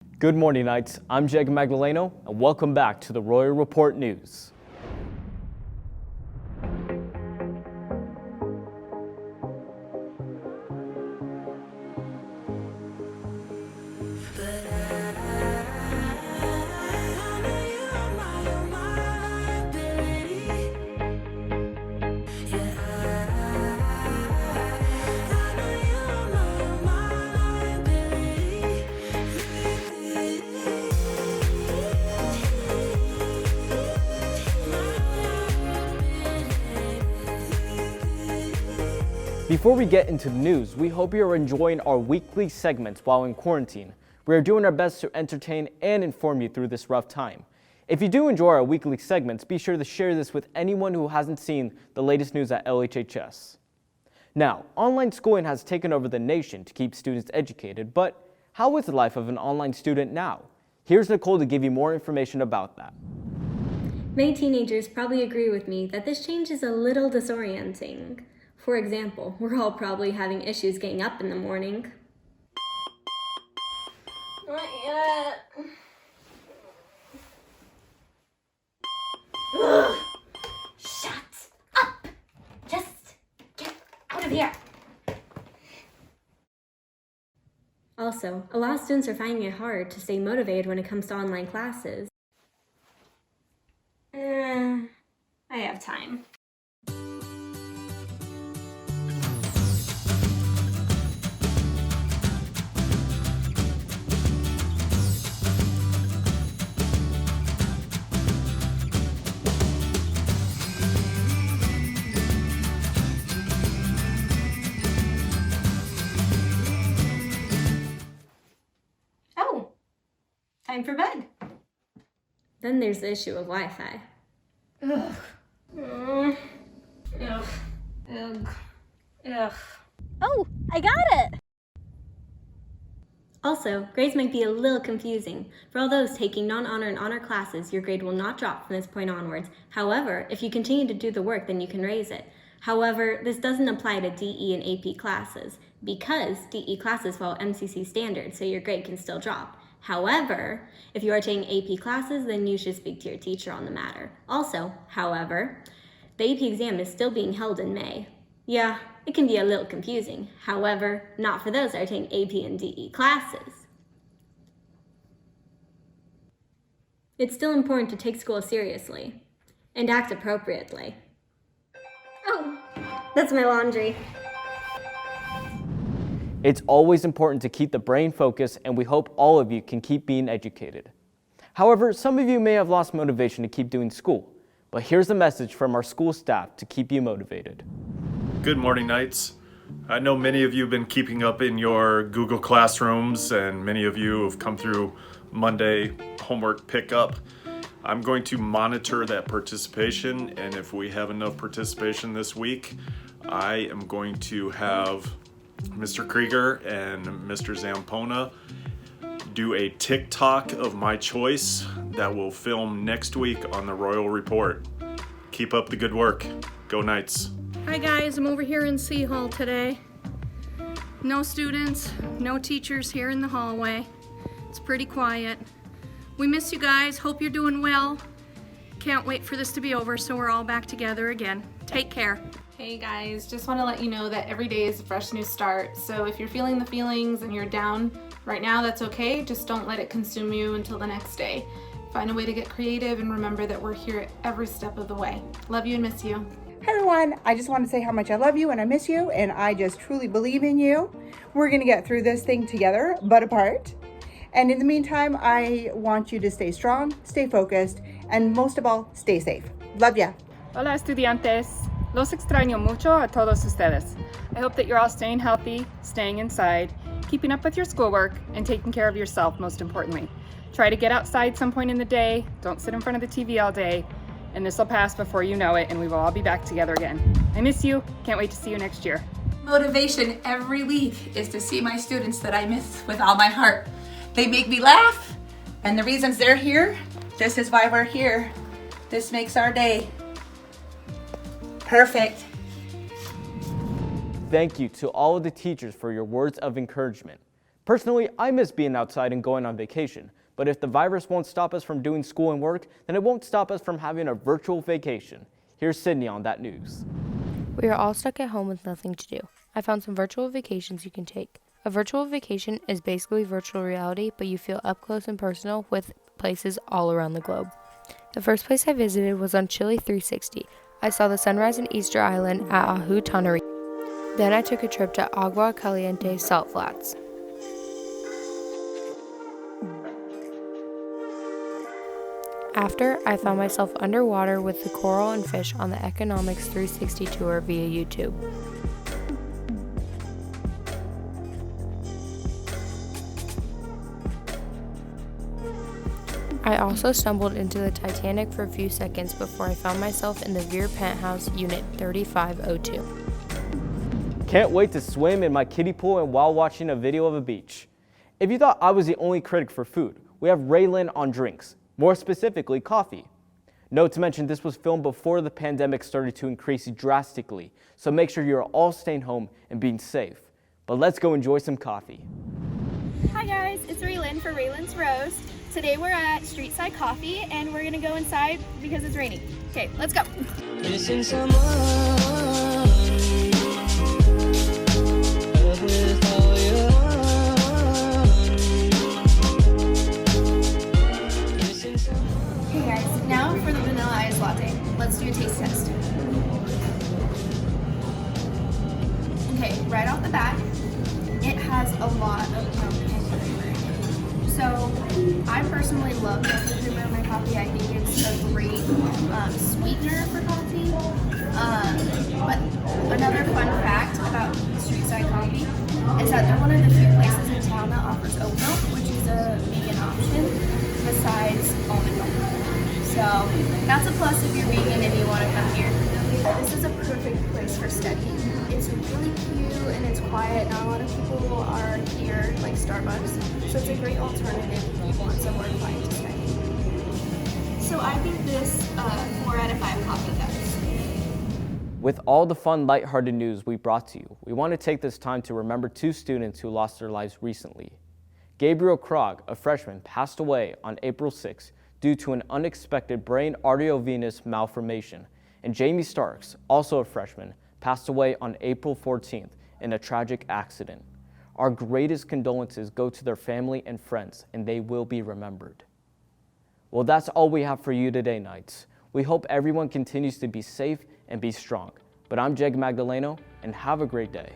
Good morning, Knights. I'm Jeg Magdaleno, and welcome back to the Royal Report News. Before we get into the news, we hope you are enjoying our weekly segments while in quarantine. We are doing our best to entertain and inform you through this rough time. If you do enjoy our weekly segments, be sure to share this with anyone who hasn't seen the latest news at LHHS. Now, online schooling has taken over the nation to keep students educated, but how is the life of an online student now? Here's Nicole to give you more information about that. Many teenagers probably agree with me that this change is a little disorienting. For example, we're all probably having issues getting up in the morning. Not yet. Ugh. Shut up! Just get out of here! Also, a lot of students are finding it hard to stay motivated when it comes to online classes. I have time. Time for bed. Then there's the issue of Wi-Fi. Ugh. Ugh. Ugh. Ugh. Oh, I got it! Also, grades might be a little confusing. For all those taking non-honor and honor classes, your grade will not drop from this point onwards. However, if you continue to do the work, then you can raise it. However, this doesn't apply to DE and AP classes, because DE classes follow MCC standards, so your grade can still drop. However, if you are taking AP classes, then you should speak to your teacher on the matter. Also, however, the AP exam is still being held in May. Yeah, it can be a little confusing. However, not for those that are taking AP and DE classes. It's still important to take school seriously and act appropriately. Oh, that's my laundry. It's always important to keep the brain focused, and we hope all of you can keep being educated. However, some of you may have lost motivation to keep doing school, but here's a message from our school staff to keep you motivated. Good morning, Knights. I know many of you have been keeping up in your Google Classrooms, and many of you have come through Monday homework pickup. I'm going to monitor that participation, and if we have enough participation this week, I am going to have Mr. Krieger and Mr. Zampona do a TikTok of my choice that will film next week on the Royal Report. Keep up the good work. Go Knights. Hi guys, I'm over here in C Hall today. No students, no teachers here in the hallway. It's pretty quiet. We miss you guys, hope you're doing well. Can't wait for this to be over so we're all back together again. Take care. Hey guys, just want to let you know that every day is a fresh new start. So if you're feeling the feelings and you're down right now, that's okay. Just don't let it consume you until the next day. Find a way to get creative and remember that we're here every step of the way. Love you and miss you. Hey everyone, I just want to say how much I love you and I miss you and I just truly believe in you. We're going to get through this thing together, but apart. And in the meantime, I want you to stay strong, stay focused, and most of all, stay safe. Love ya. Hola estudiantes. Los extraño mucho a todos ustedes. I hope that you're all staying healthy, staying inside, keeping up with your schoolwork, and taking care of yourself most importantly. Try to get outside some point in the day, don't sit in front of the TV all day, and this will pass before you know it and we will all be back together again. I miss you, can't wait to see you next year. Motivation every week is to see my students that I miss with all my heart. They make me laugh, and the reasons they're here, this is why we're here. This makes our day perfect. Thank you to all of the teachers for your words of encouragement. Personally, I miss being outside and going on vacation, but if the virus won't stop us from doing school and work, then it won't stop us from having a virtual vacation. Here's Sydney on that news. We are all stuck at home with nothing to do. I found some virtual vacations you can take. A virtual vacation is basically virtual reality, but you feel up close and personal with places all around the globe. The first place I visited was on Chile 360. I saw the sunrise in Easter Island at Ahu Tanari. Then I took a trip to Agua Caliente Salt Flats. After, I found myself underwater with the coral and fish on the Economics 360 tour via YouTube. I also stumbled into the Titanic for a few seconds before I found myself in the Veer Penthouse Unit 3502. Can't wait to swim in my kiddie pool and while watching a video of a beach. If you thought I was the only critic for food, we have Raylan on drinks, more specifically coffee. Note to mention this was filmed before the pandemic started to increase drastically, so make sure you're all staying home and being safe. But let's go enjoy some coffee. Hi guys, it's Raylan for Raylan's Roast. Today we're at Streetside Coffee and we're gonna go inside because it's raining. Okay, let's go. Missing someone with all your Hey guys, now for the vanilla ice latte. Let's do a taste test. Okay, right off the bat, it has a lot of pumpkin creamer. So, I personally love pumpkin creamer in my coffee. I think it's a great sweetener for coffee. But another fun fact about Streetside Coffee is that they're one of the few places in town that offers oat milk, which is a vegan option, besides almond milk. So that's a plus if you're vegan and you want to come here. This is a perfect place for studying. It's really cute and it's quiet. Not a lot of people are here, like Starbucks. So it's a great alternative if you want somewhere quiet to study. So I think this 4 out of 5 coffee cups. With all the fun, lighthearted news we brought to you, we want to take this time to remember 2 students who lost their lives recently. Gabriel Krog, a freshman, passed away on April 6 due to an unexpected brain arteriovenous malformation, and Jamie Starks, also a freshman, passed away on April 14th in a tragic accident. Our greatest condolences go to their family and friends, and they will be remembered. Well, that's all we have for you today, Knights. We hope everyone continues to be safe and be strong. But I'm Jeg Magdaleno, and have a great day.